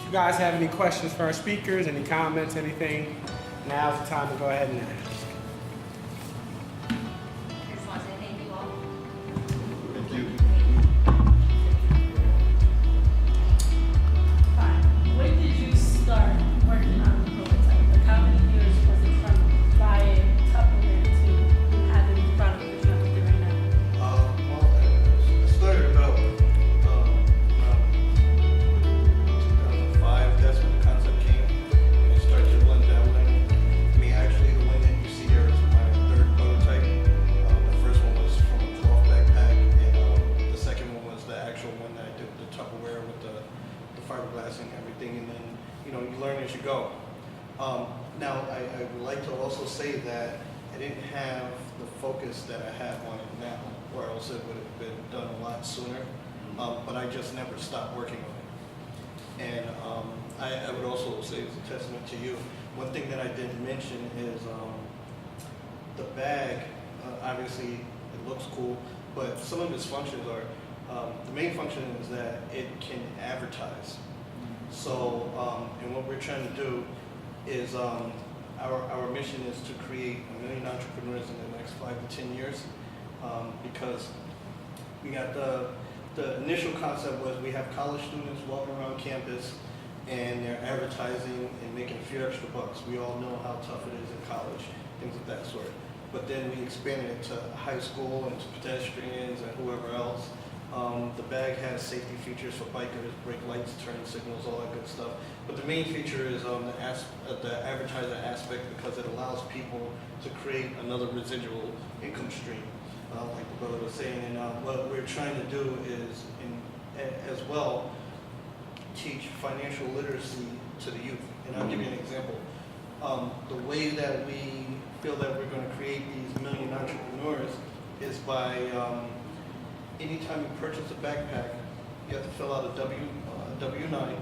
you guys have any questions for our speakers, any comments, anything, now's the time to go ahead and ask. I just want to say thank you all. Thank you. Fine. When did you start working on the prototype? Like how many years was it from buying Tupperware to having the product that you have to do right now? Well, I started about around 2005. That's when the concept came, and it started to blend that way. I mean, actually, the one that you see here is my third prototype. The first one was from a cloth backpack, and the second one was the actual one that I did with the Tupperware with the fiberglass and everything. And then, you know, you learn as you go. Now, I would like to also say that I didn't have the focus that I have on it now, or else it would have been done a lot sooner. But I just never stopped working on it. And I would also say, as a testament to you, one thing that I didn't mention is the bag. Obviously, it looks cool, but some of its functions are, the main function is that it can advertise. So, and what we're trying to do is our mission is to create 1 million entrepreneurs in the next 5 to 10 years, because we got the initial concept was we have college students walking around campus and they're advertising and making a few extra bucks. We all know how tough it is in college, things of that sort. But then we expanded it to high school and to pedestrians and whoever else. The bag has safety features for bikers, brake lights, turn signals, all that good stuff. But the main feature is the advertiser aspect, because it allows people to create another residual income stream, like the brother was saying. And what we're trying to do is, as well, teach financial literacy to the youth. And I'll give you an example. The way that we feel that we're going to create these million entrepreneurs is by anytime you purchase a backpack, you have to fill out a W-9,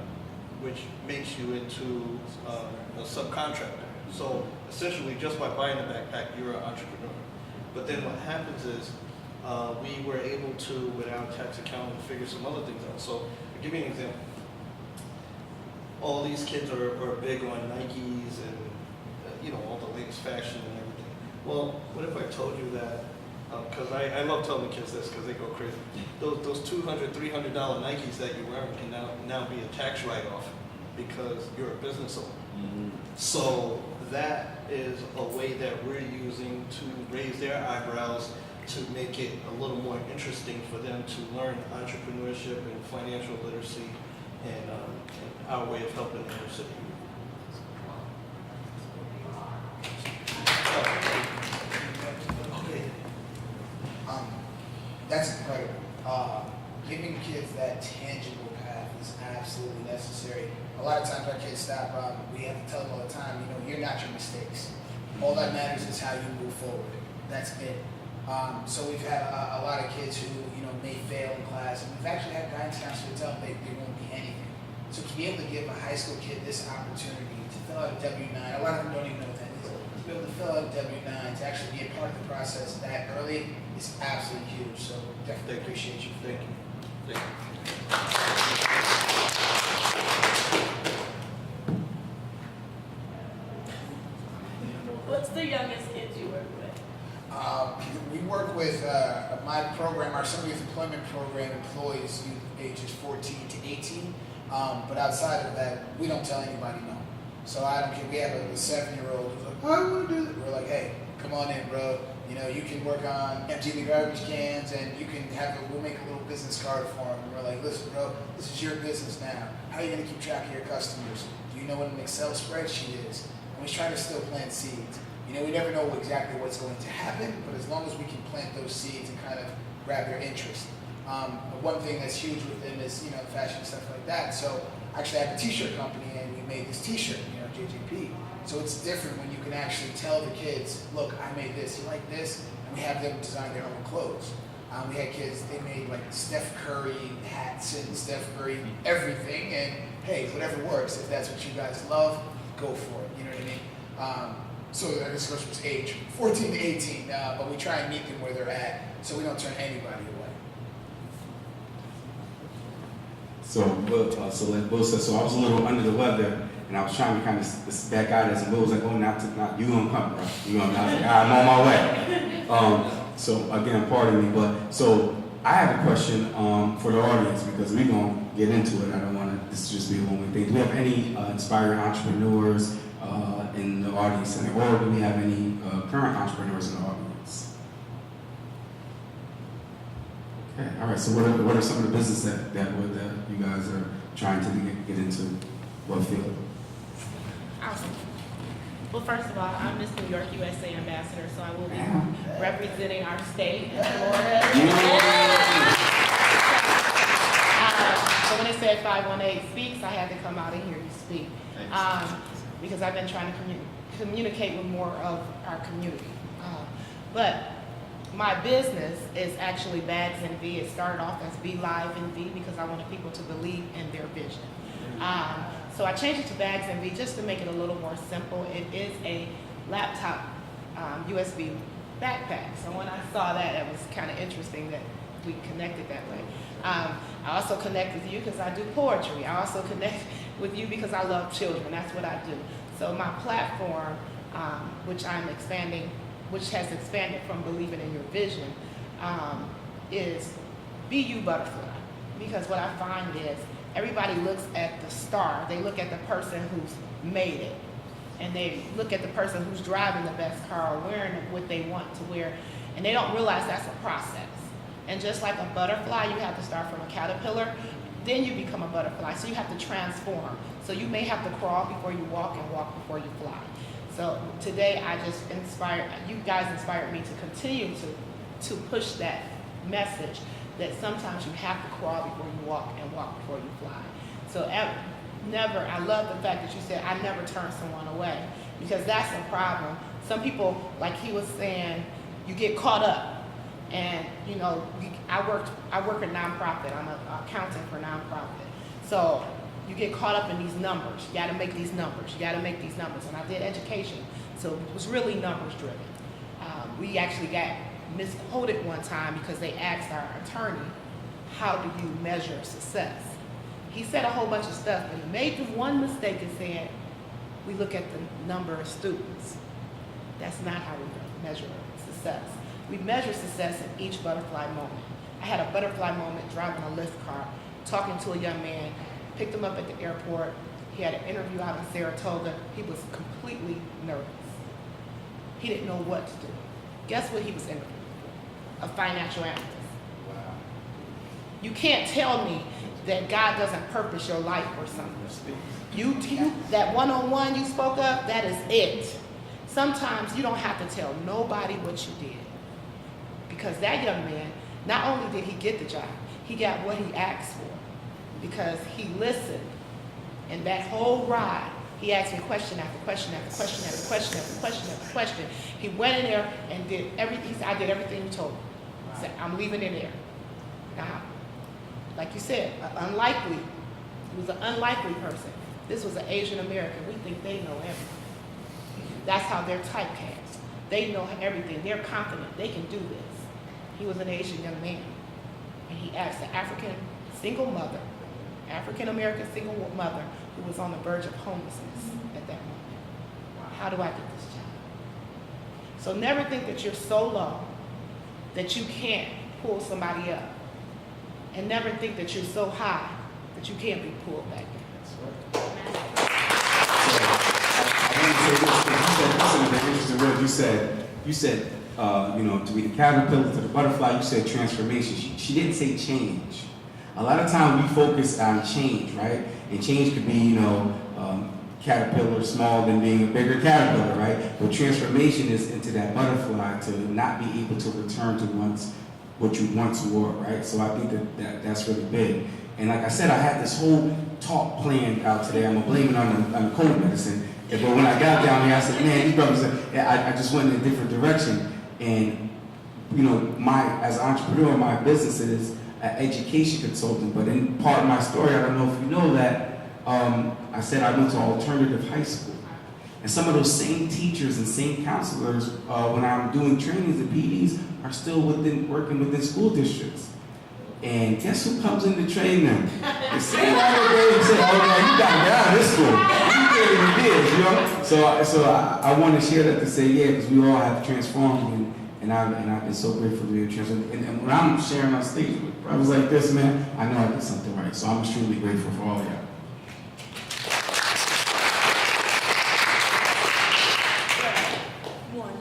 which makes you into a subcontractor. So essentially, just by buying a backpack, you're an entrepreneur. But then what happens is we were able to, with our tax accountant, figure some other things out. So I'll give you an example. All these kids are big on Nikes and you know, all the latest fashion and everything. Well, what if I told you that? Because I love telling the kids this because they go crazy. Those $200, $300 Nikes that you're wearing can now be a tax write-off because you're a business owner. Mm-hmm. So that is a way that we're using to raise their eyebrows, to make it a little more interesting for them to learn entrepreneurship and financial literacy and our way of helping the inner city. That's incredible. Giving kids that tangible path is absolutely necessary. A lot of times our kids stop, we have to tell them all the time, you know, you're not your mistakes. All that matters is how you move forward. That's it. So we've had a lot of kids who, you know, may fail in class, and we've actually had guidance counselors tell them they won't be anything. So to be able to give a high school kid this opportunity to fill out a W-9, a lot of them don't even know what that is. To be able to fill out a W-9, to actually be a part of the process that early is absolutely huge. So definitely appreciate you. Thank you. Thank you. What's the youngest kids you work with? We work with my program, our Summer Youth Employment Program employs youth ages 14 to 18. But outside of that, we don't tell anybody no. So I don't care. We have a 7-year-old who's like, I want to do this. We're like, hey, come on in, bro. You know, you can work on emptying the garbage cans, and you can we'll make a little business card for him. And we're like, listen, bro, this is your business now. How are you going to keep track of your customers? Do you know what an Excel spreadsheet is? And we try to still plant seeds. You know, we never know exactly what's going to happen, but as long as we can plant those seeds and kind of grab their interest. One thing that's huge with them is, you know, fashion and stuff like that. So actually I have a t-shirt company, and we made this t-shirt, you know, JJP. So it's different when you can actually tell the kids, look, I made this, you like this? And we have them design their own clothes. We had kids, they made like Steph Curry hats and Steph Curry everything, and hey, whatever works. If that's what you guys love, go for it, you know what I mean? So this goes from age 14 to 18, but we try and meet them where they're at, so we don't turn anybody away. So like Will said, so I was a little under the weather, and I was trying to kind of back out as, and Will was like, oh, not you gonna come, bro. You gonna, I was like, I'm on my way. So again, pardon me, but so I have a question for the audience, because we're gonna get into it. I don't want this to just be a one-way thing. Do we have any inspiring entrepreneurs in the audience center, or do we have any current entrepreneurs in the audience? Okay, all right. So what are some of the business that you guys are trying to get into? What field? Awesome. Well, first of all, I'm Miss New York USA Ambassador, so I will be representing our state in Florida. So when it said 518 Speaks, I had to come out and hear you speak. Because I've been trying to communicate with more of our community. But my business is actually Bags and V. It started off as Be Live and V because I wanted people to believe in their vision. So I changed it to Bags and V just to make it a little more simple. It is a laptop USB backpack. So when I saw that, it was kind of interesting that we connected that way. I also connect with you because I do poetry. I also connect with you because I love children. That's what I do. So my platform, which has expanded from believing in your vision, is Be You Butterfly. Because what I find is everybody looks at the star. They look at the person who's made it. And they look at the person who's driving the best car or wearing what they want to wear. And they don't realize that's a process. And just like a butterfly, you have to start from a caterpillar, then you become a butterfly. So you have to transform. So you may have to crawl before you walk and walk before you fly. So today you guys inspired me to continue to push that message that sometimes you have to crawl before you walk and walk before you fly. So I love the fact that you said, I never turn someone away, because that's a problem. Some people, like he was saying, you get caught up. And I work a nonprofit. I'm an accountant for a nonprofit. So you get caught up in these numbers. You got to make these numbers. You got to make these numbers. And I did education, so it was really numbers driven. We actually got misquoted one time because they asked our attorney, "How do you measure success?" He said a whole bunch of stuff, but he made the one mistake and said, "We look at the number of students." That's not how we measure success. We measure success in each butterfly moment. I had a butterfly moment driving a Lyft car, talking to a young man, picked him up at the airport. He had an interview out in Saratoga. He was completely nervous. He didn't know what to do. Guess what he was interviewing for? A financial analyst. Wow. You can't tell me that God doesn't purpose your life or something. That one-on-one you spoke of, that is it. Sometimes you don't have to tell nobody what you did. Because that young man, not only did he get the job, he got what he asked for. Because he listened. And that whole ride, he asked me question after question after question after question after question after question. He went in there and did everything. He said, I did everything you told me. He said, I'm leaving it there. Now, like you said, he was an unlikely person. This was an Asian American. We think they know everything. That's how they're typecast. They know everything. They're confident. They can do this. He was an Asian young man. And he asked an African American single mother who was on the verge of homelessness at that moment, how do I get this job? So never think that you're so low that you can't pull somebody up. And never think that you're so high that you can't be pulled back down. You said, to be the caterpillar to the butterfly, you said transformation. She didn't say change. A lot of times we focus on change, right? And change could be, caterpillar small than being a bigger caterpillar, right? But transformation is into that butterfly to not be able to return to what you once were, right? So I think that's really big. And like I said, I had this whole talk planned out today. I'm gonna blame it on the cold medicine. But when I got down here, I said, man, these brothers, I just went in a different direction. And, as an entrepreneur, my business is an education consultant. But in part of my story, I don't know if you know that, I said I went to alternative high school. And some of those same teachers and same counselors, when I'm doing trainings at PDs, are still working within school districts. And guess who comes in to train them? The same other day who said, oh no, you gotta get out of this school. You get what it is, you know? So I want to share that to say, yeah, because we all have transformed and I've been so grateful to be transformed. And when I'm sharing on stage with brothers like this, man, I know I did something right. So I'm extremely grateful for all of y'all. One,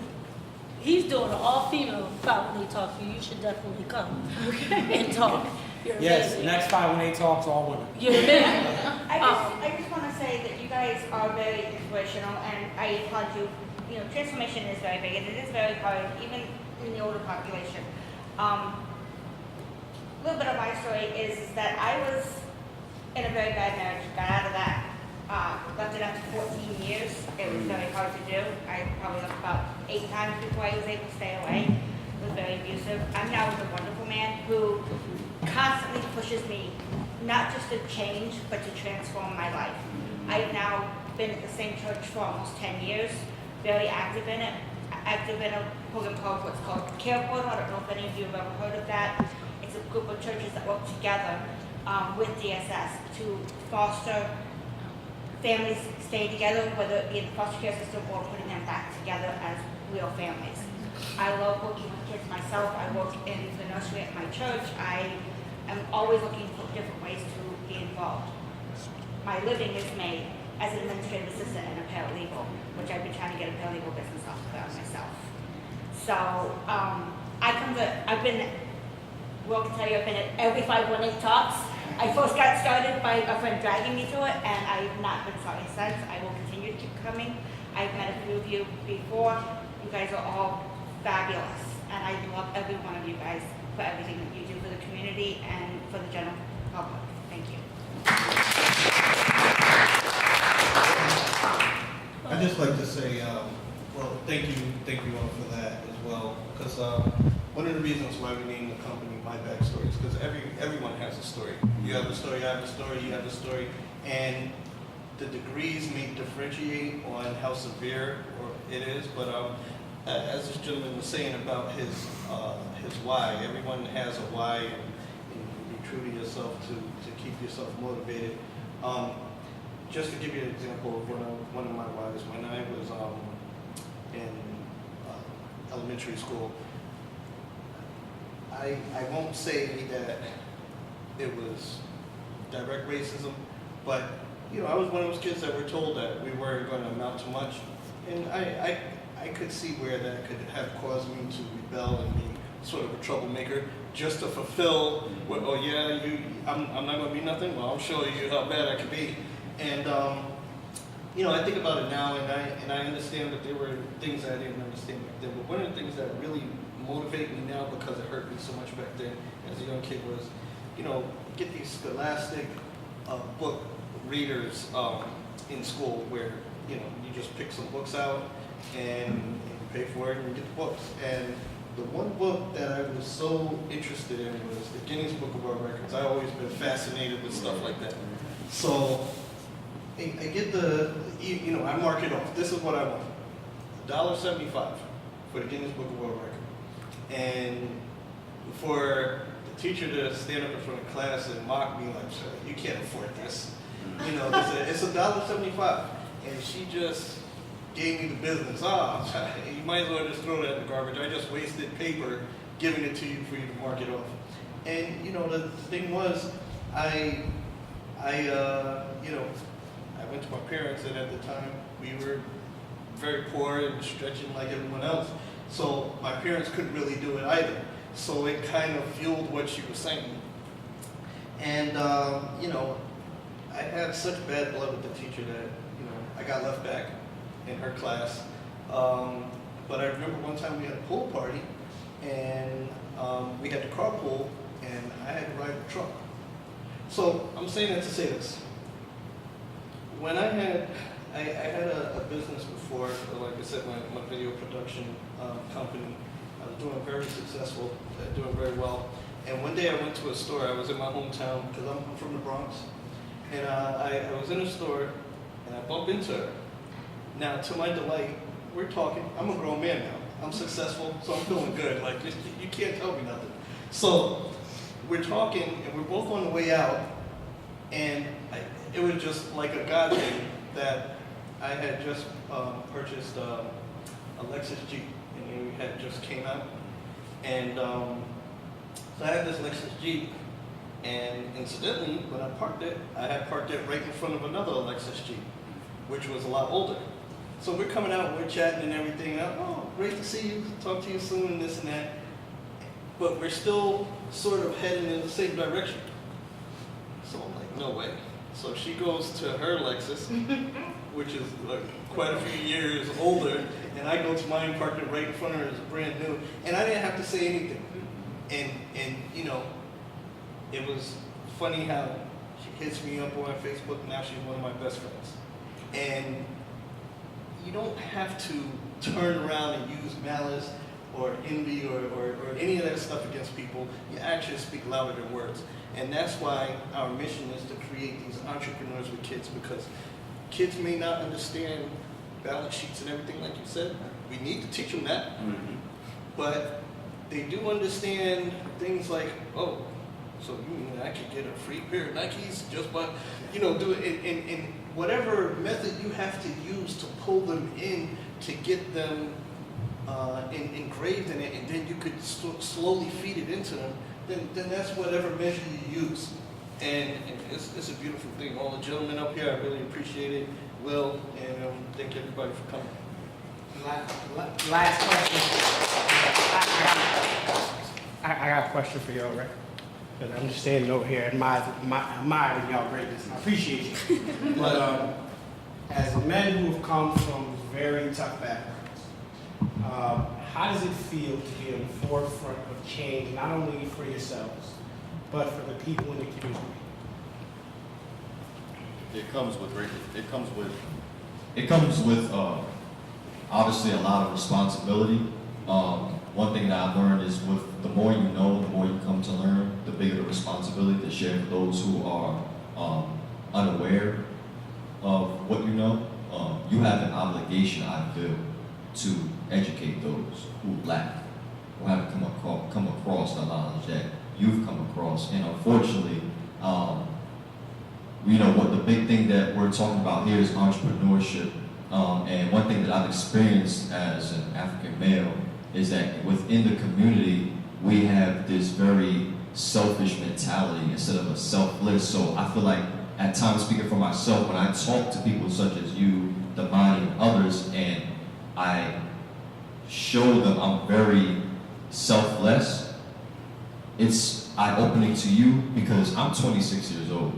he's doing an all-female 518 talk, so you should definitely come and talk. You're Yes, amazing. next 518 talks, all women. You're amazing. I just want to say that you guys are very inspirational, and I applaud you. You know, transformation is very big, and it is very hard, even in the older population. A little bit of my story is that I was in a very bad marriage, got out of that, left it after 14 years. It was very hard to do. I probably left about 8 times before I was able to stay away. It was very abusive. I'm now with a wonderful man who constantly pushes me, not just to change, but to transform my life. I have now been at the same church for almost 10 years, very active in it, active in a program called what's called Care Portal. I don't know if any of you have ever heard of that. It's a group of churches that work together with DSS to foster families staying together, whether it be in the foster care system or putting them back together as real families. I love working with kids myself. I work in the nursery at my church. I am always looking for different ways to be involved. My living is made as an administrative assistant and a paralegal, which I've been trying to get a paralegal business off the ground myself. So I've been, well, I can tell you, I've been at every 518 talks. I first got started by a friend dragging me to it, and I've not been sorry since. I will continue to keep coming. I've met a few of you before. You guys are all fabulous, and I love every one of you guys for everything that you do for the community and for the general public. Thank you. I'd just like to say, well, thank you all for that as well, because one of the reasons why we named the company My Backstory is because everyone has a story. You have a story, I have a story, you have a story, and the degrees may differentiate on how severe it is, but as this gentleman was saying about his why, everyone has a why, and you be true to yourself to keep yourself motivated. Just to give you an example of one of my whys, when I was in elementary school, I won't say that it was direct racism, but you know, I was one of those kids that were told that we weren't going to amount to much, and I could see where that could have caused me to rebel and be sort of a troublemaker, just to fulfill what, oh yeah, I'm not going to be nothing. Well, I'll show you how bad I could be. And you know, I think about it now, and I understand that there were things I didn't understand back then. But one of the things that really motivate me now, because it hurt me so much back then as a young kid, was, you know, get these scholastic book readers in school, where you know you just pick some books out and you pay for it and you get the books. And the one book that I was so interested in was the Guinness Book of World Records. I've always been fascinated with stuff like that. So I get you know, I mark it off. This is what I want. $1.75 for the Guinness Book of World Record. And for the teacher to stand up in front of class and mock me like, sir, you can't afford this. You know, it's $1.75. And she just gave me the business. You might as well just throw that in the garbage. I just wasted paper giving it to you for you to mark it off. And you know, the thing was, you know, I went to my parents, and at the time we were very poor and stretching like everyone else. So my parents couldn't really do it either. So it kind of fueled what she was saying. And you know, I had such bad blood with the teacher that, you know, I got left back in her class. But I remember one time we had a pool party, and we had to carpool, and I had to ride the truck. So I'm saying that to say this. When I had a business before, like I said, my video production company. I was doing very successful, doing very well. And one day I went to a store. I was in my hometown, because I'm from the Bronx. And I was in a store, and I bumped into her. Now, to my delight, we're talking. I'm a grown man now. I'm successful, so I'm feeling good. Like, you can't tell me nothing. So we're talking, and we're both on the way out, and it was just like a God thing that I had just purchased a Lexus Jeep, and it had just came out, and so I had this Lexus Jeep, and incidentally, when I parked it, I had parked it right in front of another Lexus Jeep, which was a lot older. So we're coming out, we're chatting and everything. Oh, great to see you, talk to you soon, and this and that. But we're still sort of heading in the same direction. So I'm like, no way. So she goes to her Lexus, which is quite a few years older, and I go to mine, parked it right in front of her, it's brand new, and I didn't have to say anything. And you know, it was funny how she hits me up on Facebook, and now she's one of my best friends. And you don't have to turn around and use malice or envy or any of that stuff against people. Your actions speak louder than words. And that's why our mission is to create these entrepreneurs with kids, because kids may not understand balance sheets and everything like you said. We need to teach them that. Mm-hmm. But they do understand things like, oh, so you mean I could get a free pair of Nikes just by, you know, do it in whatever method you have to use to pull them in to get them engraved in it, and then you could slowly feed it into them, then that's whatever measure you use. And it's a beautiful thing. All the gentlemen up here, I really appreciate it. Will, and thank everybody for coming. Last question. I got a question for y'all, right? Because I'm just standing over here admiring y'all greatness. I appreciate you. But as men who have come from very tough backgrounds, how does it feel to be on the forefront of change, not only for yourselves, but for the people in the community? It comes with obviously a lot of responsibility. One thing that I've learned is with the more you know, the more you come to learn, the bigger the responsibility to share for those who are unaware of what you know. You have an obligation, I feel, to educate those who lack, who haven't come across the knowledge that you've come across. And unfortunately, you know, what the big thing that we're talking about here is entrepreneurship. And one thing that I've experienced as an African male is that within the community, we have this very selfish mentality instead of a selfless. So I feel like at times, speaking for myself, when I talk to people such as you, Damani, and others, and I show them I'm very selfless, it's eye-opening to you because I'm 26 years old.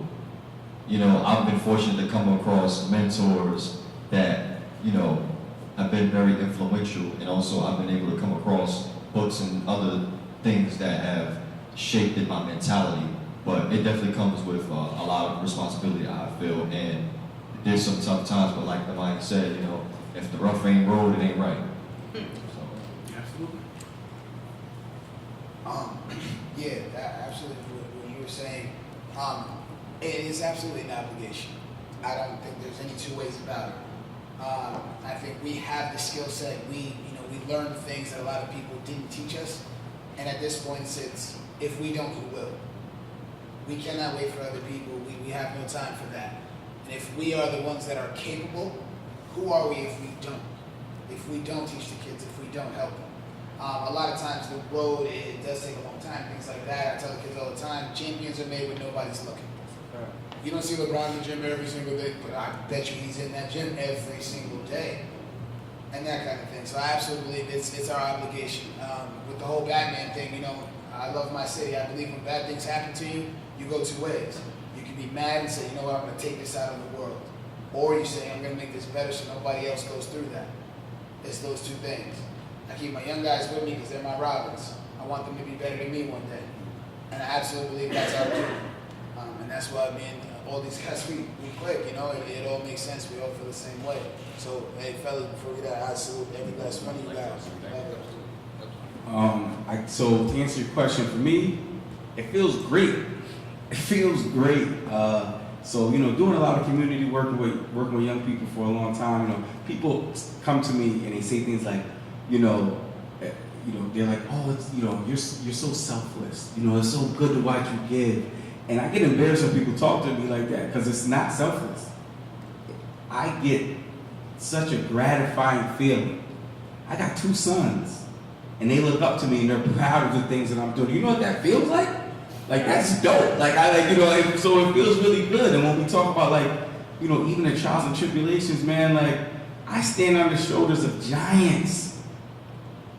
You know, I've been fortunate to come across mentors that, you know, have been very influential, and also I've been able to come across books and other things that have shaped my mentality. But it definitely comes with a lot of responsibility, I feel, and there's some tough times, but like the Mike said, you know, if the rough ain't road, it ain't right. So. Absolutely. Yeah, absolutely. What you were saying, it is absolutely an obligation. I don't think there's any two ways about it. I think we have the skill set. We learn things that a lot of people didn't teach us, and at this point, it's if we don't, who will? We cannot wait for other people. We have no time for that. And if we are the ones that are capable, who are we if we don't? If we don't teach the kids, if we don't help them. A lot of times the road, it does take a long time, things like that. I tell the kids all the time, champions are made when nobody's looking. You don't see LeBron in the gym every single day, but I bet you he's in that gym every single day. And that kind of thing. So I absolutely believe it's our obligation. With the whole Batman thing, you know, I love my city. I believe when bad things happen to you, you go two ways. You can be mad and say, you know what, I'm going to take this out of the world. Or you say, I'm going to make this better so nobody else goes through that. It's those two things. I keep my young guys with me because they're my Robins. I want them to be better than me one day. And I absolutely believe that's our duty. And that's why me and all these guys, we click, you know, it all makes sense. We all feel the same way. So, hey, fellas, before we get out, I salute every last one of you guys. So to answer your question, for me, it feels great. It feels great. So, you know, doing a lot of community work working with young people for a long time, you know, people come to me and they say things like, you know, they're like, oh, it's, you're so selfless. It's so good to watch you give. And I get embarrassed when people talk to me like that because it's not selfless. I get such a gratifying feeling. I got 2 sons, and they look up to me and they're proud of the things that I'm doing. You know what that feels like? Like, that's dope. So it feels really good. And when we talk about even the trials and tribulations, man, I stand on the shoulders of giants.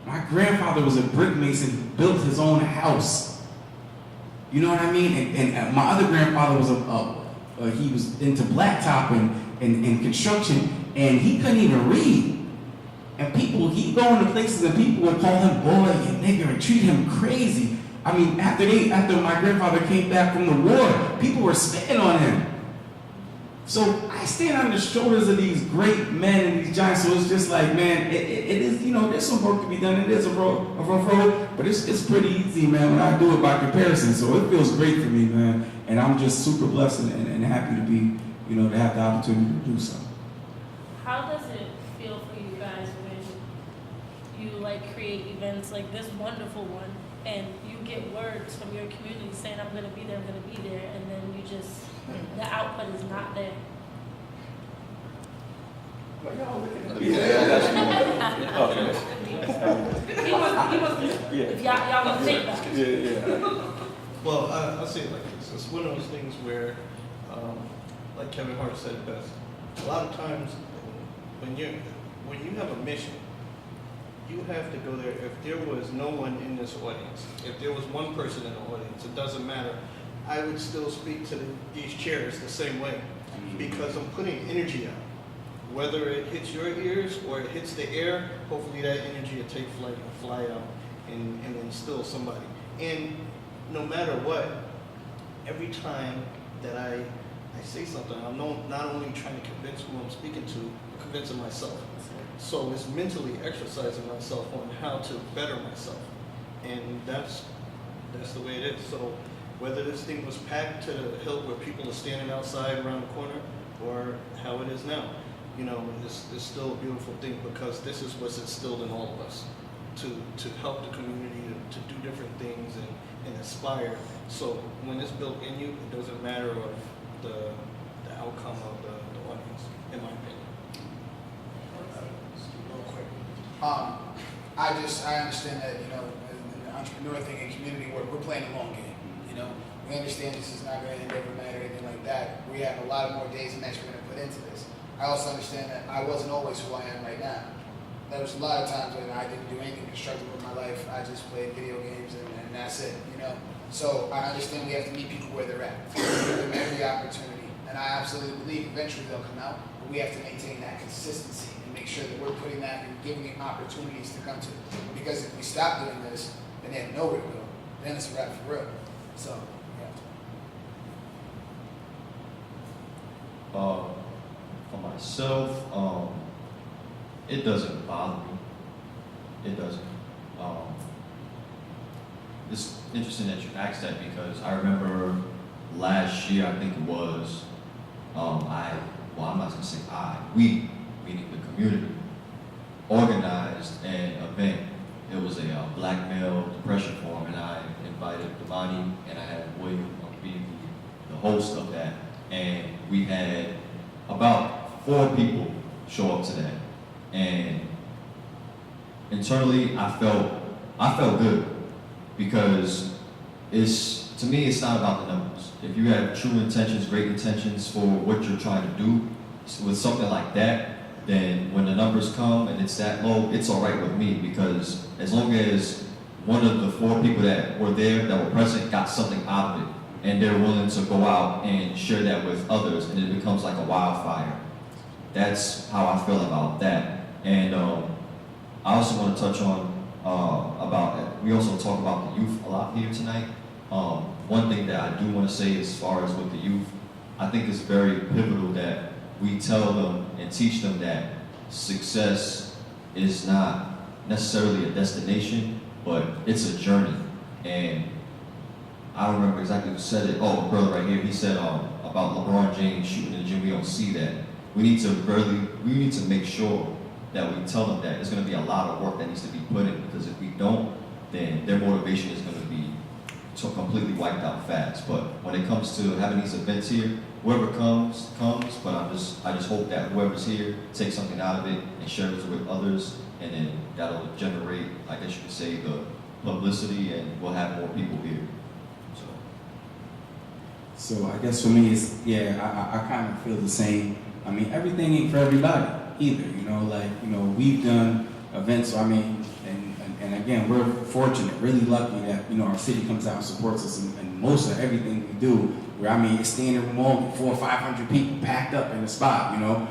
My grandfather was a brick mason who built his own house. You know what I mean? And my other grandfather was he was into blacktop and construction, and he couldn't even read. And he'd go into places and people would call him boy and nigger and treat him crazy. I mean, after my grandfather came back from the war, people were spitting on him. So I stand on the shoulders of these great men and these giants. So it's just like, man, it is, there's some work to be done. It is a rough road, but it's pretty easy, man, when I do it by comparison. So it feels great for me, man. And I'm just super blessed and happy to be, to have the opportunity to do so. How does it feel for you guys when you create events like this wonderful one and you get words from your community saying, I'm gonna be there, and then the output is not there? He was, if y'all gonna take that. Well, I'll say it like this. It's one of those things where, like Kevin Hart said it best, a lot of times when you have a mission, you have to go there. If there was no one in this audience, if there was one person in the audience, it doesn't matter. I would still speak to these chairs the same way because I'm putting energy out. Whether it hits your ears or it hits the air, hopefully that energy will take flight and fly out and instill somebody. And no matter what, every time that I say something, I'm not only trying to convince who I'm speaking to, but convincing myself. So it's mentally exercising myself on how to better myself. And that's the way it is. So whether this thing was packed to the hilt where people are standing outside around the corner or how it is now, it's still a beautiful thing because this is what's instilled in all of us to help the community, to do different things and inspire. So when it's built in you, it doesn't matter of the outcome of the audience, in my opinion. Real quick. I understand that, in the entrepreneur thing and community work, we're playing a long game. We understand this is not going to end overnight or anything like that. We have a lot more days and nights we're going to put into this. I also understand that I wasn't always who I am right now. There was a lot of times when I didn't do anything constructive with my life. I just played video games and that's it, So I understand we have to meet people where they're at. We give them every opportunity. And I absolutely believe eventually they'll come out, but we have to maintain that consistency and make sure that we're putting that and giving them opportunities to come to. Because if we stop doing this, then they have nowhere to go. Then it's a wrap for real. So, For myself, it doesn't bother me. It doesn't. It's interesting that you asked that because I remember last year, I think it was, I'm not gonna say we, meaning the community, organized an event. It was a black male depression forum, and I invited Damani and I had William be the host of that. And we had about 4 people show up to that. And internally, I felt good because to me, it's not about the numbers. If you have true intentions, great intentions for what you're trying to do with something like that, then when the numbers come and it's that low, it's all right with me because as long as one of the 4 people that were there, that were present, got something out of it, and they're willing to go out and share that with others, and it becomes like a wildfire. That's how I feel about that. And I also want to touch on we also talk about the youth a lot here tonight. One thing that I do want to say as far as with the youth, I think it's very pivotal that we tell them and teach them that success is not necessarily a destination, but it's a journey. And I don't remember exactly who said it. Oh, a brother right here, he said about LeBron James shooting in the gym. We don't see that. We need to make sure that we tell them that there's going to be a lot of work that needs to be put in, because if we don't, then their motivation is going to be so completely wiped out fast. But when it comes to having these events here, whoever comes, but I just hope that whoever's here takes something out of it and shares it with others, and then that'll generate, I guess you could say, the publicity, and we'll have more people here. So I guess for me, it's, yeah, I kind of feel the same. I mean, everything ain't for everybody either, you know, like, you know, we've done events, so I mean, and again, we're fortunate, really lucky that, you know, our city comes out and supports us, and most of everything we do, where, I mean, it's standing room only, 400 or 500 people packed up in the spot, you know,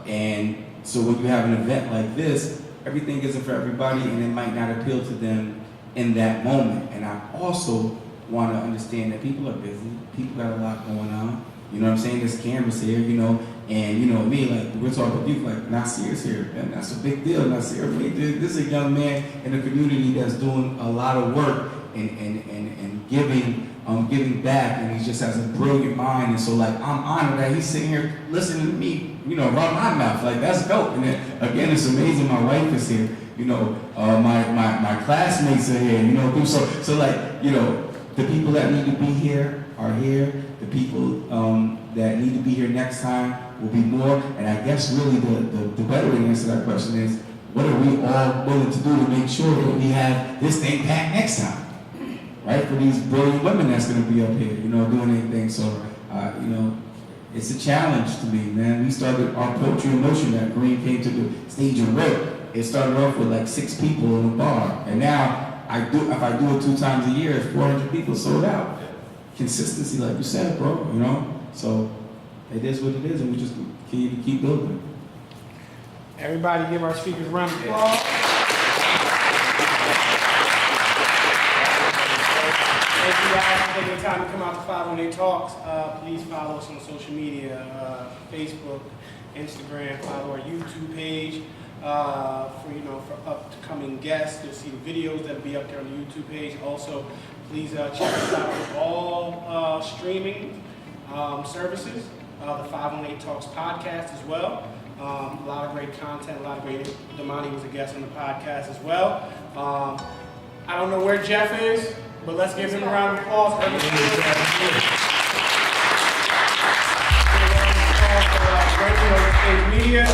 and so when you have an event like this, everything isn't for everybody, and it might not appeal to them in that moment. And I also want to understand that people are busy, people got a lot going on, you know what I'm saying? There's cameras here, you know, and you know me, like we're talking about you, like Nasir's here, and that's a big deal. Nasir, this is a young man in the community that's doing a lot of work and giving back, and he just has a brilliant mind. And so like I'm honored that he's sitting here listening to me, you know, run my mouth. Like that's dope. And then again, it's amazing. My wife is here, you know, my classmates are here, you know, so like, you know, the people that need to be here are here. The people that need to be here next time will be more. And I guess really the better way to answer that question is, what are we all willing to do to make sure that we have this thing packed next time, right? For these brilliant women that's going to be up here, you know, doing anything. So, you know, it's a challenge to me, man. We started our Poetry in Motion that Green came to the stage and wrote. It started off with like 6 people in a bar, and now if I do it 2 times a year, it's 400 people sold out. Consistency, like you said, bro, you know? So it is what it is, and we just keep building. Everybody give our speakers a round of applause. Thank you guys for taking the time to come out to 518 Talks. Please follow us on social media, Facebook, Instagram, follow our YouTube page. For upcoming guests, you'll see the videos that'll be up there on the YouTube page. Also, please check us out on all streaming services. The 518 Talks podcast as well. A lot of great content, a lot of great. Damani was a guest on the podcast as well. I don't know where Jeff is, but let's give him a round of applause. Media.